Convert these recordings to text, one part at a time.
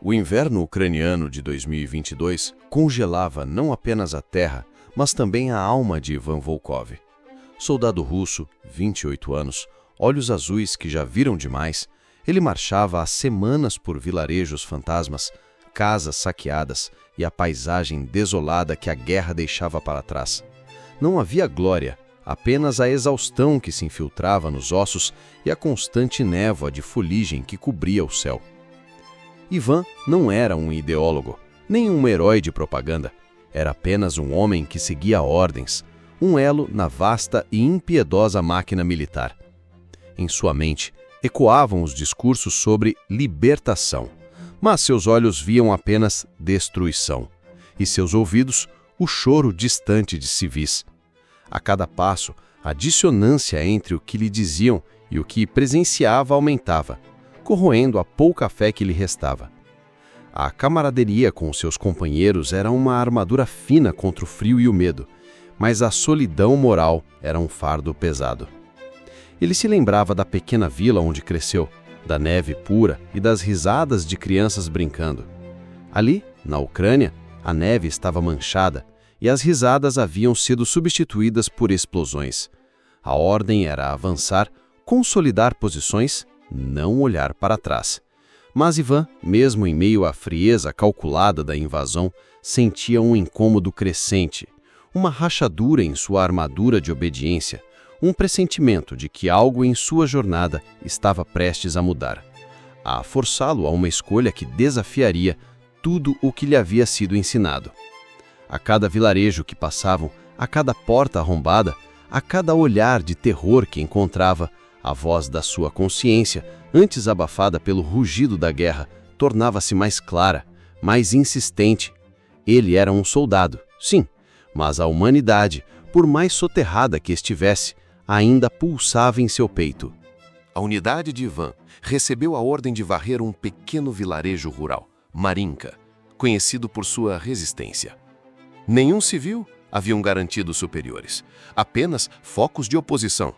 O inverno ucraniano de 2022 congelava não apenas a terra, mas também a alma de Ivan Volkov. Soldado russo, 28 anos, olhos azuis que já viram demais, ele marchava há semanas por vilarejos fantasmas, casas saqueadas e a paisagem desolada que a guerra deixava para trás. Não havia glória, apenas a exaustão que se infiltrava nos ossos e a constante névoa de fuligem que cobria o céu. Ivan não era um ideólogo, nem um herói de propaganda. Era apenas um homem que seguia ordens, um elo na vasta e impiedosa máquina militar. Em sua mente, ecoavam os discursos sobre libertação, mas seus olhos viam apenas destruição, e seus ouvidos, o choro distante de civis. A cada passo, a dissonância entre o que lhe diziam e o que presenciava aumentava, corroendo a pouca fé que lhe restava. A camaraderia com seus companheiros era uma armadura fina contra o frio e o medo, mas a solidão moral era um fardo pesado. Ele se lembrava da pequena vila onde cresceu, da neve pura e das risadas de crianças brincando. Ali, na Ucrânia, a neve estava manchada e as risadas haviam sido substituídas por explosões. A ordem era avançar, consolidar posições, não olhar para trás. Mas Ivan, mesmo em meio à frieza calculada da invasão, sentia um incômodo crescente, uma rachadura em sua armadura de obediência, um pressentimento de que algo em sua jornada estava prestes a mudar, a forçá-lo a uma escolha que desafiaria tudo o que lhe havia sido ensinado. A cada vilarejo que passavam, a cada porta arrombada, a cada olhar de terror que encontrava, a voz da sua consciência, antes abafada pelo rugido da guerra, tornava-se mais clara, mais insistente. Ele era um soldado, sim, mas a humanidade, por mais soterrada que estivesse, ainda pulsava em seu peito. A unidade de Ivan recebeu a ordem de varrer um pequeno vilarejo rural, Marinka, conhecido por sua resistência. Nenhum civil haviam garantidos superiores, apenas focos de oposição.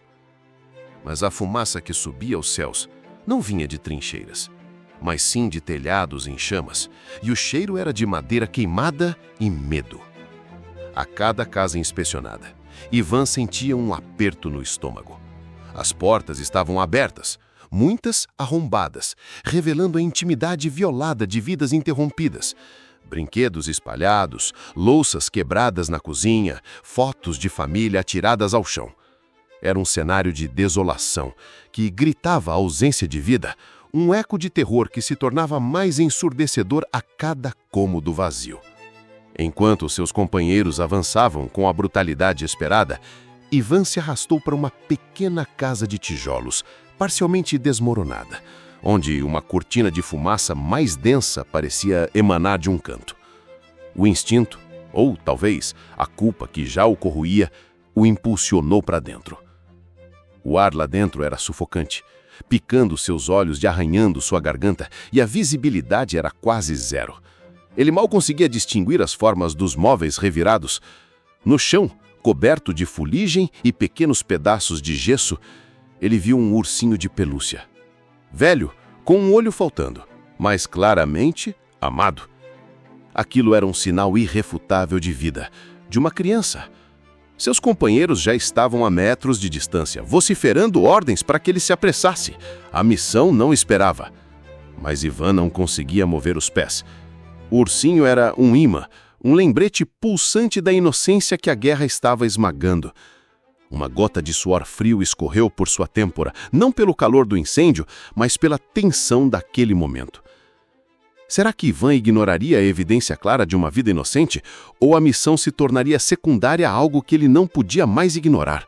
Mas a fumaça que subia aos céus não vinha de trincheiras, mas sim de telhados em chamas, e o cheiro era de madeira queimada e medo. A cada casa inspecionada, Ivan sentia um aperto no estômago. As portas estavam abertas, muitas arrombadas, revelando a intimidade violada de vidas interrompidas. Brinquedos espalhados, louças quebradas na cozinha, fotos de família atiradas ao chão. Era um cenário de desolação, que gritava a ausência de vida, um eco de terror que se tornava mais ensurdecedor a cada cômodo vazio. Enquanto seus companheiros avançavam com a brutalidade esperada, Ivan se arrastou para uma pequena casa de tijolos, parcialmente desmoronada, onde uma cortina de fumaça mais densa parecia emanar de um canto. O instinto, ou talvez a culpa que já o corroía, o impulsionou para dentro. O ar lá dentro era sufocante, picando seus olhos e arranhando sua garganta, e a visibilidade era quase zero. Ele mal conseguia distinguir as formas dos móveis revirados. No chão, coberto de fuligem e pequenos pedaços de gesso, ele viu um ursinho de pelúcia. Velho, com um olho faltando, mas claramente amado. Aquilo era um sinal irrefutável de vida, de uma criança. Seus companheiros já estavam a metros de distância, vociferando ordens para que ele se apressasse. A missão não esperava. Mas Ivan não conseguia mover os pés. O ursinho era um imã, um lembrete pulsante da inocência que a guerra estava esmagando. Uma gota de suor frio escorreu por sua têmpora, não pelo calor do incêndio, mas pela tensão daquele momento. Será que Ivan ignoraria a evidência clara de uma vida inocente, ou a missão se tornaria secundária a algo que ele não podia mais ignorar?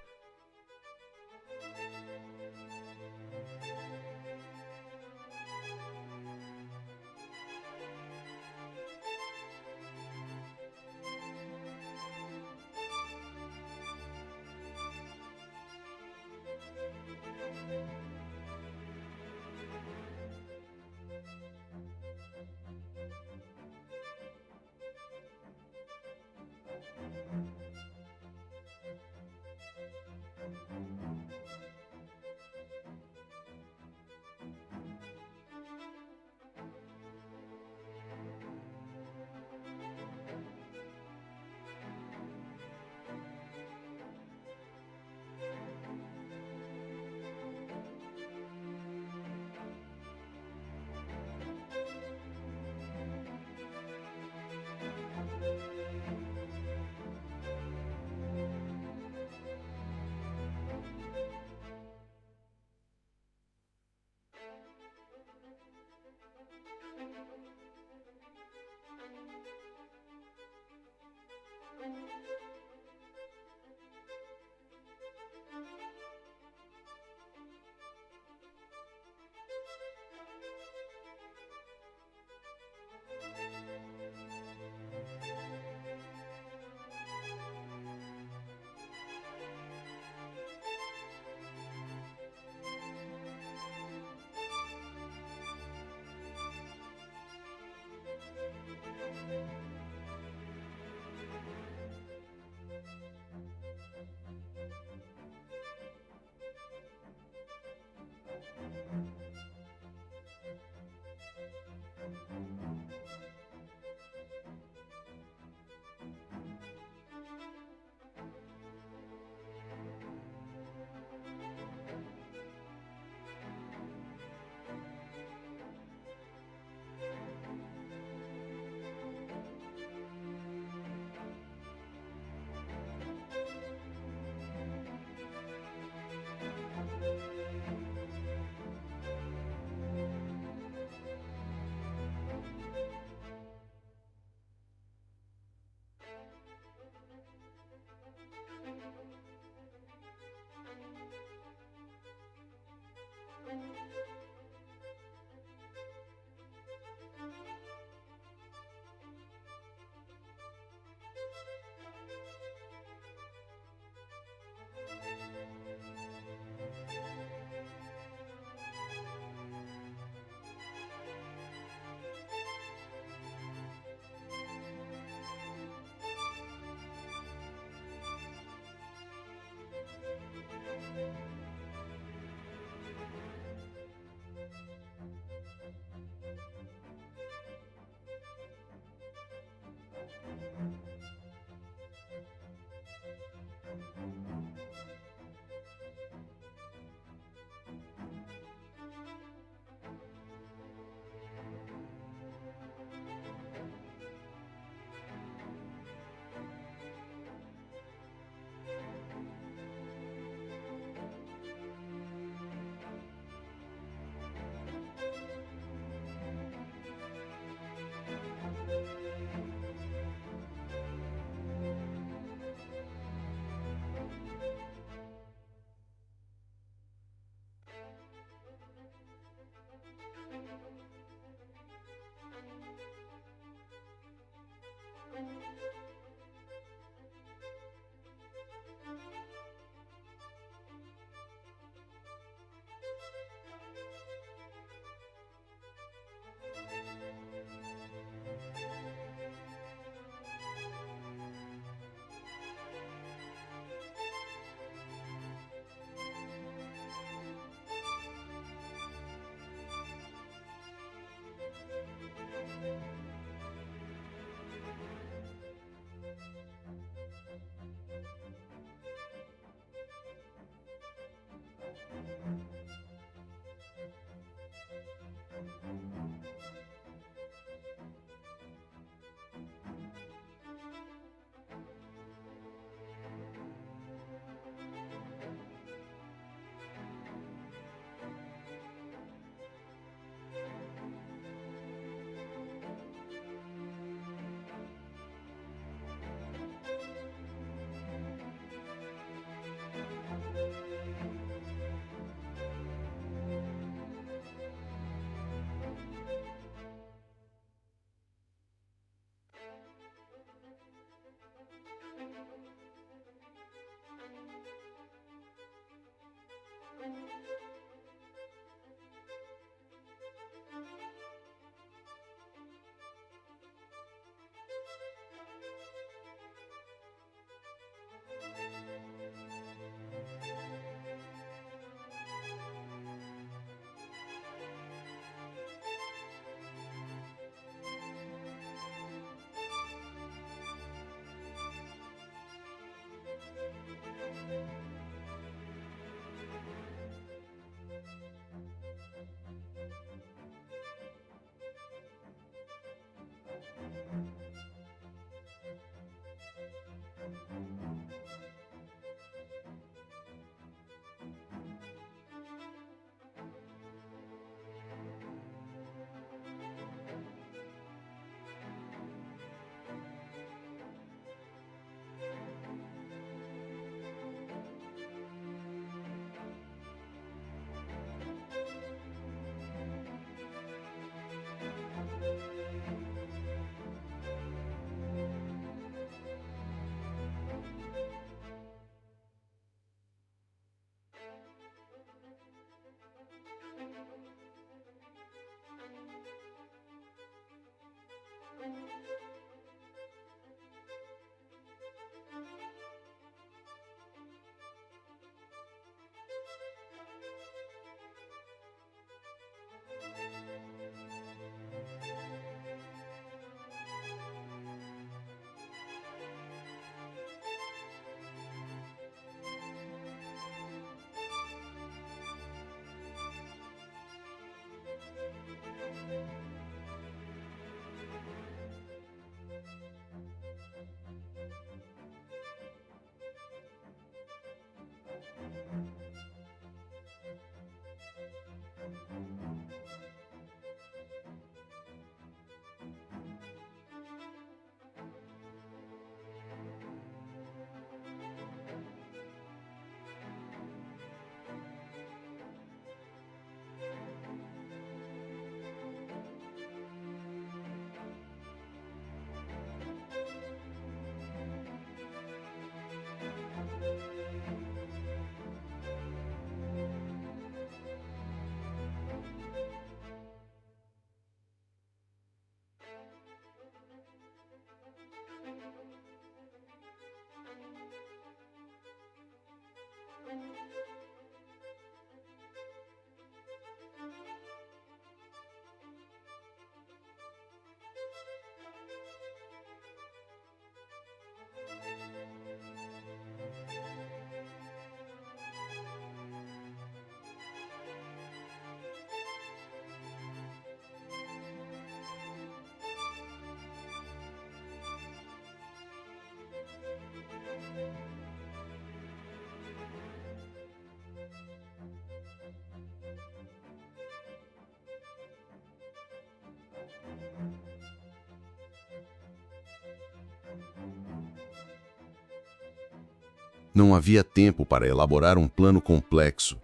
Não havia tempo para elaborar um plano complexo.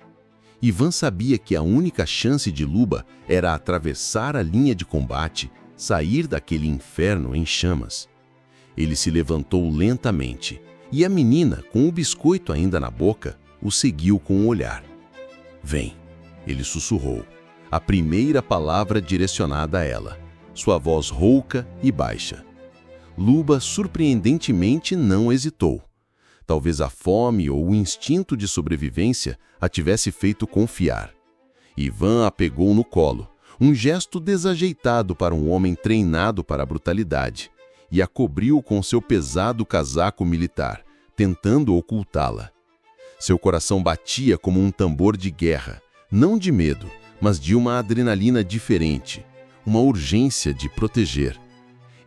Ivan sabia que a única chance de Luba era atravessar a linha de combate, sair daquele inferno em chamas. Ele se levantou lentamente, e a menina, com o biscoito ainda na boca, o seguiu com o olhar. "Vem", ele sussurrou, a primeira palavra direcionada a ela, sua voz rouca e baixa. Luba, surpreendentemente, não hesitou. Talvez a fome ou o instinto de sobrevivência a tivesse feito confiar. Ivan a pegou no colo, um gesto desajeitado para um homem treinado para a brutalidade, e a cobriu com seu pesado casaco militar, tentando ocultá-la. Seu coração batia como um tambor de guerra, não de medo, mas de uma adrenalina diferente, uma urgência de proteger.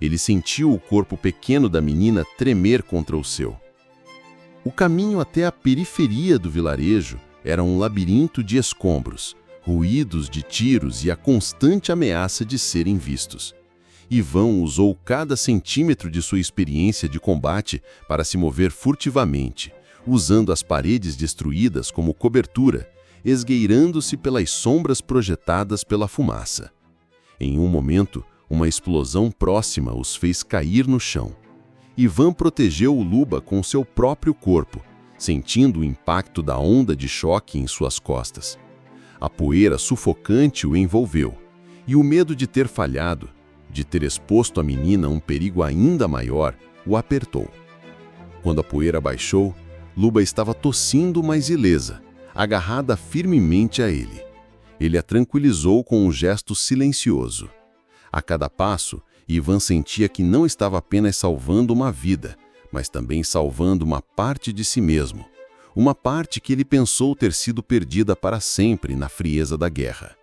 Ele sentiu o corpo pequeno da menina tremer contra o seu. O caminho até a periferia do vilarejo era um labirinto de escombros, ruídos de tiros e a constante ameaça de serem vistos. Ivan usou cada centímetro de sua experiência de combate para se mover furtivamente, usando as paredes destruídas como cobertura, esgueirando-se pelas sombras projetadas pela fumaça. Em um momento, uma explosão próxima os fez cair no chão. Ivan protegeu o Luba com seu próprio corpo, sentindo o impacto da onda de choque em suas costas. A poeira sufocante o envolveu, e o medo de ter falhado, de ter exposto a menina a um perigo ainda maior, o apertou. Quando a poeira baixou, Luba estava tossindo, mas ilesa, agarrada firmemente a ele. Ele a tranquilizou com um gesto silencioso. A cada passo, Ivan sentia que não estava apenas salvando uma vida, mas também salvando uma parte de si mesmo, uma parte que ele pensou ter sido perdida para sempre na frieza da guerra.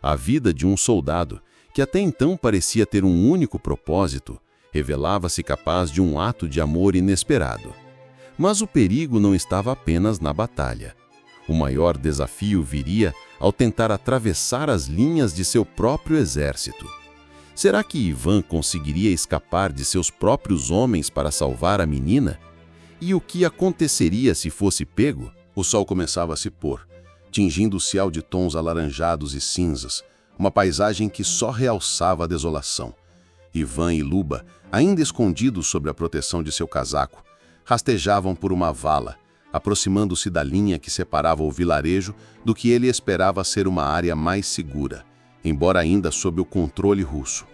A vida de um soldado, que até então parecia ter um único propósito, revelava-se capaz de um ato de amor inesperado. Mas o perigo não estava apenas na batalha. O maior desafio viria ao tentar atravessar as linhas de seu próprio exército. Será que Ivan conseguiria escapar de seus próprios homens para salvar a menina? E o que aconteceria se fosse pego? O sol começava a se pôr, tingindo o céu de tons alaranjados e cinzas, uma paisagem que só realçava a desolação. Ivan e Luba, ainda escondidos sob a proteção de seu casaco, rastejavam por uma vala, aproximando-se da linha que separava o vilarejo do que ele esperava ser uma área mais segura, embora ainda sob o controle russo.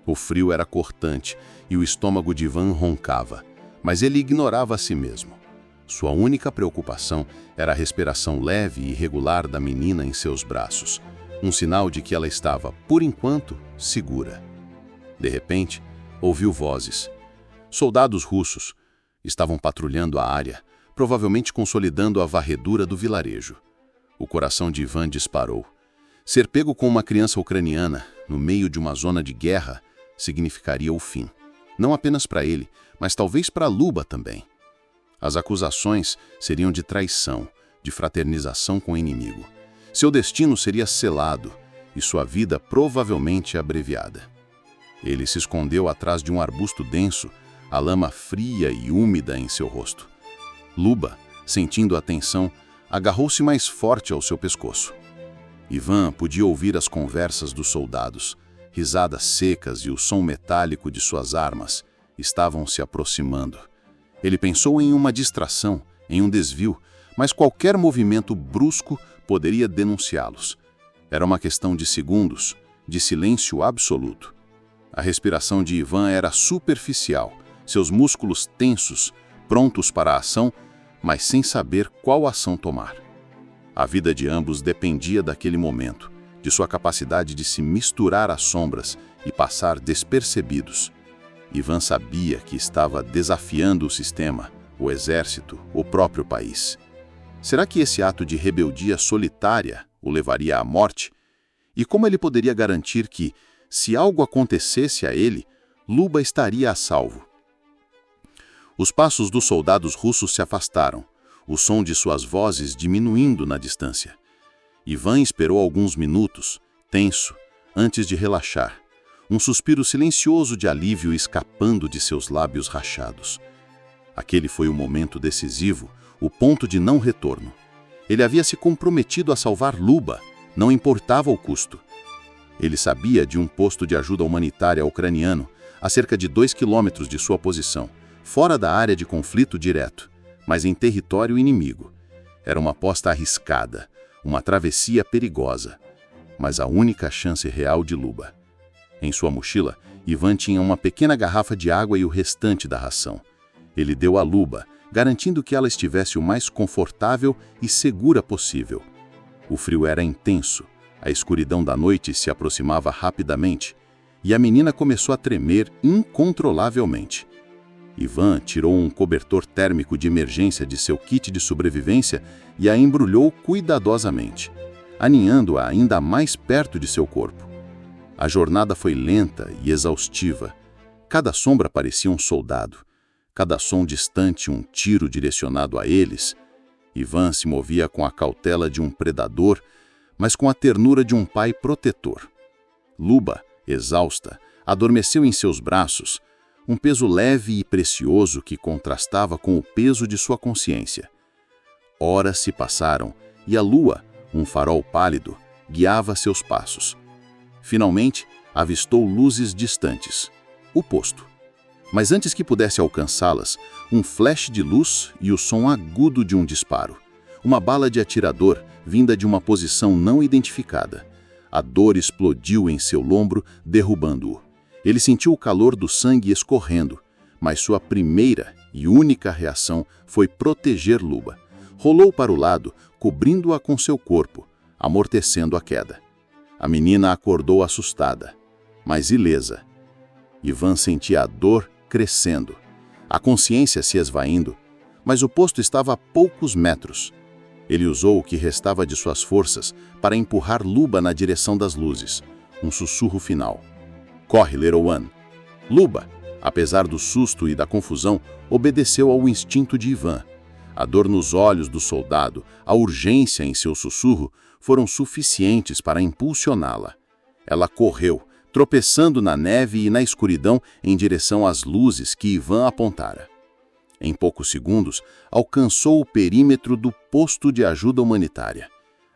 O frio era cortante e o estômago de Ivan roncava, mas ele ignorava a si mesmo. Sua única preocupação era a respiração leve e regular da menina em seus braços, um sinal de que ela estava, por enquanto, segura. De repente, ouviu vozes. Soldados russos estavam patrulhando a área, provavelmente consolidando a varredura do vilarejo. O coração de Ivan disparou. Ser pego com uma criança ucraniana, no meio de uma zona de guerra, significaria o fim. Não apenas para ele, mas talvez para Luba também. As acusações seriam de traição, de fraternização com o inimigo. Seu destino seria selado e sua vida provavelmente abreviada. Ele se escondeu atrás de um arbusto denso, a lama fria e úmida em seu rosto. Luba, sentindo a tensão, agarrou-se mais forte ao seu pescoço. Ivan podia ouvir as conversas dos soldados. Risadas secas e o som metálico de suas armas estavam se aproximando. Ele pensou em uma distração, em um desvio, mas qualquer movimento brusco poderia denunciá-los. Era uma questão de segundos, de silêncio absoluto. A respiração de Ivan era superficial, seus músculos tensos, prontos para a ação, mas sem saber qual ação tomar. A vida de ambos dependia daquele momento, de sua capacidade de se misturar às sombras e passar despercebidos. Ivan sabia que estava desafiando o sistema, o exército, o próprio país. Será que esse ato de rebeldia solitária o levaria à morte? E como ele poderia garantir que, se algo acontecesse a ele, Luba estaria a salvo? Os passos dos soldados russos se afastaram, o som de suas vozes diminuindo na distância. Ivan esperou alguns minutos, tenso, antes de relaxar, um suspiro silencioso de alívio escapando de seus lábios rachados. Aquele foi o momento decisivo, o ponto de não retorno. Ele havia se comprometido a salvar Luba, não importava o custo. Ele sabia de um posto de ajuda humanitária ucraniano a cerca de 2 quilômetros de sua posição, fora da área de conflito direto, mas em território inimigo. Era uma aposta arriscada, uma travessia perigosa, mas a única chance real de Luba. Em sua mochila, Ivan tinha uma pequena garrafa de água e o restante da ração. Ele deu a Luba, garantindo que ela estivesse o mais confortável e segura possível. O frio era intenso, a escuridão da noite se aproximava rapidamente e a menina começou a tremer incontrolavelmente. Ivan tirou um cobertor térmico de emergência de seu kit de sobrevivência e a embrulhou cuidadosamente, aninhando-a ainda mais perto de seu corpo. A jornada foi lenta e exaustiva. Cada sombra parecia um soldado, cada som distante um tiro direcionado a eles. Ivan se movia com a cautela de um predador, mas com a ternura de um pai protetor. Luba, exausta, adormeceu em seus braços, um peso leve e precioso que contrastava com o peso de sua consciência. Horas se passaram e a lua, um farol pálido, guiava seus passos. Finalmente, avistou luzes distantes. O posto. Mas antes que pudesse alcançá-las, um flash de luz e o som agudo de um disparo. Uma bala de atirador vinda de uma posição não identificada. A dor explodiu em seu lombro, derrubando-o. Ele sentiu o calor do sangue escorrendo, mas sua primeira e única reação foi proteger Luba. Rolou para o lado, cobrindo-a com seu corpo, amortecendo a queda. A menina acordou assustada, mas ilesa. Ivan sentia a dor crescendo, a consciência se esvaindo, mas o posto estava a poucos metros. Ele usou o que restava de suas forças para empurrar Luba na direção das luzes. Um sussurro final. Corre, Little One. Luba, apesar do susto e da confusão, obedeceu ao instinto de Ivan. A dor nos olhos do soldado, a urgência em seu sussurro, foram suficientes para impulsioná-la. Ela correu, tropeçando na neve e na escuridão em direção às luzes que Ivan apontara. Em poucos segundos, alcançou o perímetro do posto de ajuda humanitária.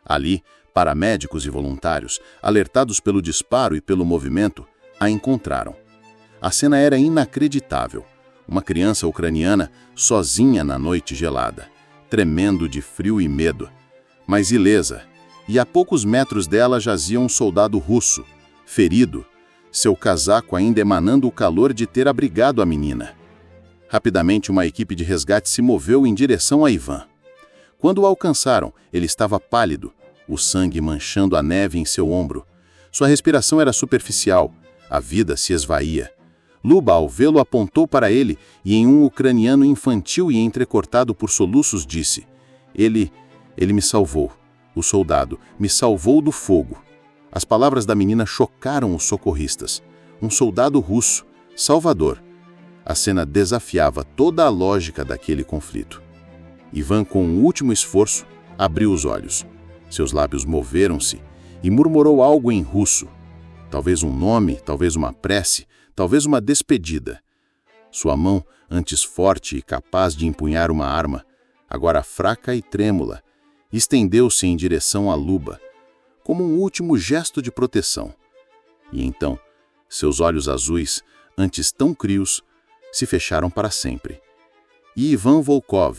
Ali, paramédicos e voluntários, alertados pelo disparo e pelo movimento, a encontraram. A cena era inacreditável. Uma criança ucraniana sozinha na noite gelada, tremendo de frio e medo, mas ilesa, e a poucos metros dela jazia um soldado russo, ferido, seu casaco ainda emanando o calor de ter abrigado a menina. Rapidamente, uma equipe de resgate se moveu em direção a Ivan. Quando o alcançaram, ele estava pálido, o sangue manchando a neve em seu ombro. Sua respiração era superficial, a vida se esvaía. Luba, ao vê-lo, apontou para ele e, em um ucraniano infantil e entrecortado por soluços, disse: Ele me salvou. O soldado me salvou do fogo. As palavras da menina chocaram os socorristas. Um soldado russo, Salvador. A cena desafiava toda a lógica daquele conflito. Ivan, com um último esforço, abriu os olhos. Seus lábios moveram-se e murmurou algo em russo. Talvez um nome, talvez uma prece, talvez uma despedida. Sua mão, antes forte e capaz de empunhar uma arma, agora fraca e trêmula, estendeu-se em direção a Luba, como um último gesto de proteção. E então, seus olhos azuis, antes tão crios, se fecharam para sempre. E Ivan Volkov,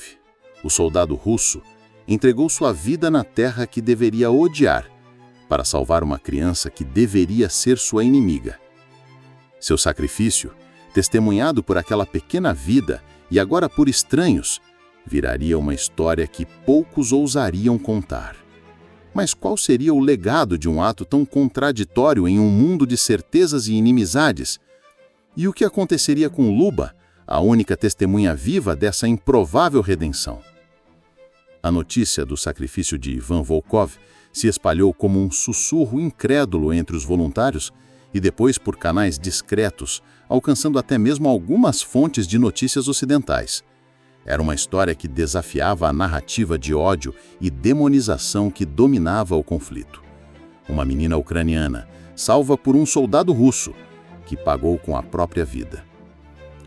o soldado russo, entregou sua vida na terra que deveria odiar, para salvar uma criança que deveria ser sua inimiga. Seu sacrifício, testemunhado por aquela pequena vida e agora por estranhos, viraria uma história que poucos ousariam contar. Mas qual seria o legado de um ato tão contraditório em um mundo de certezas e inimizades? E o que aconteceria com Luba, a única testemunha viva dessa improvável redenção? A notícia do sacrifício de Ivan Volkov se espalhou como um sussurro incrédulo entre os voluntários e depois por canais discretos, alcançando até mesmo algumas fontes de notícias ocidentais. Era uma história que desafiava a narrativa de ódio e demonização que dominava o conflito. Uma menina ucraniana, salva por um soldado russo, que pagou com a própria vida.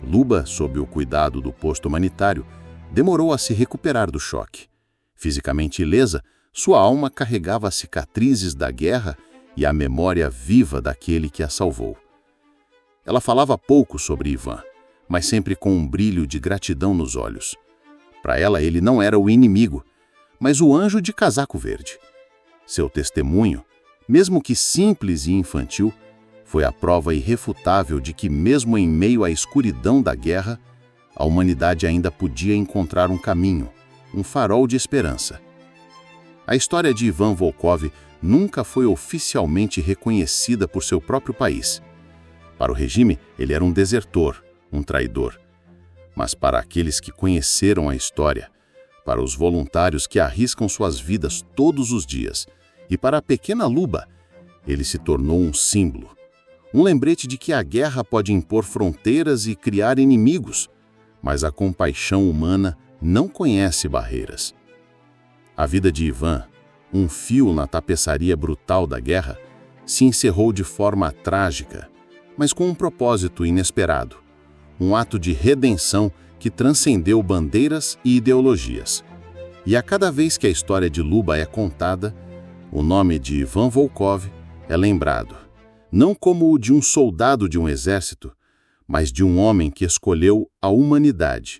Luba, sob o cuidado do posto humanitário, demorou a se recuperar do choque. Fisicamente ilesa, sua alma carregava as cicatrizes da guerra e a memória viva daquele que a salvou. Ela falava pouco sobre Ivan, mas sempre com um brilho de gratidão nos olhos. Para ela, ele não era o inimigo, mas o anjo de casaco verde. Seu testemunho, mesmo que simples e infantil, foi a prova irrefutável de que, mesmo em meio à escuridão da guerra, a humanidade ainda podia encontrar um caminho, um farol de esperança. A história de Ivan Volkov nunca foi oficialmente reconhecida por seu próprio país. Para o regime, ele era um desertor, um traidor. Mas para aqueles que conheceram a história, para os voluntários que arriscam suas vidas todos os dias, e para a pequena Luba, ele se tornou um símbolo. Um lembrete de que a guerra pode impor fronteiras e criar inimigos, mas a compaixão humana não conhece barreiras. A vida de Ivan, um fio na tapeçaria brutal da guerra, se encerrou de forma trágica, mas com um propósito inesperado, um ato de redenção que transcendeu bandeiras e ideologias. E a cada vez que a história de Luba é contada, o nome de Ivan Volkov é lembrado, não como o de um soldado de um exército, mas de um homem que escolheu a humanidade